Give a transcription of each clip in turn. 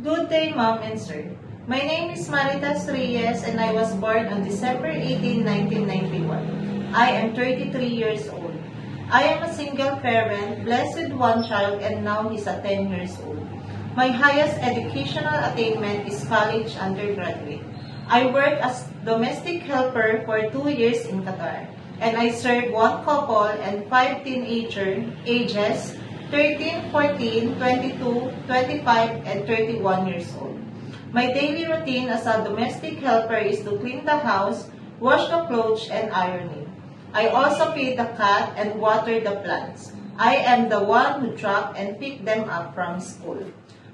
Good day, Ma'am and Sir. My name is Maritas Reyes and I was born on December 18, 1991. I am 33 years old. I am a single parent, blessed with one child, and now he's 10 years old. My highest educational attainment is college undergraduate. I work as domestic helper for 2 years in Qatar, and I serve one couple and 5 teenagers ages 13, 14, 22, 25, and 31 years old. My daily routine as a domestic helper is to clean the house, wash the clothes, and ironing. I also feed the cat and water the plants. I am the one who drop and pick them up from school.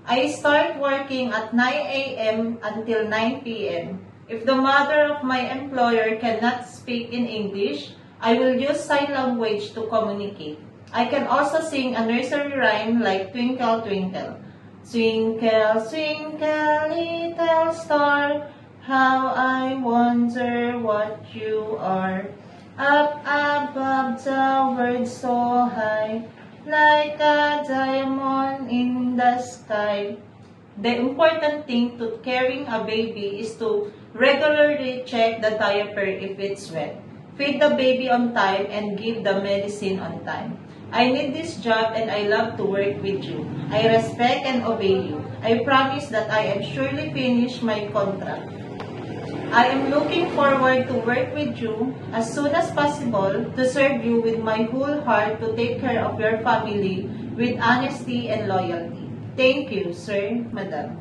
I start working at 9 a.m. until 9 p.m. If the mother of my employer cannot speak in English, I will use sign language to communicate. I can also sing a nursery rhyme like Twinkle, Twinkle. Twinkle, twinkle, little star, how I wonder what you are. Up above the world so high, like a diamond in the sky. The important thing to carrying a baby is to regularly check the diaper if it's wet. Feed the baby on time and give the medicine on time. I need this job and I love to work with you. I respect and obey you. I promise that I am surely finish my contract. I am looking forward to work with you as soon as possible to serve you with my whole heart to take care of your family with honesty and loyalty. Thank you, sir, madam.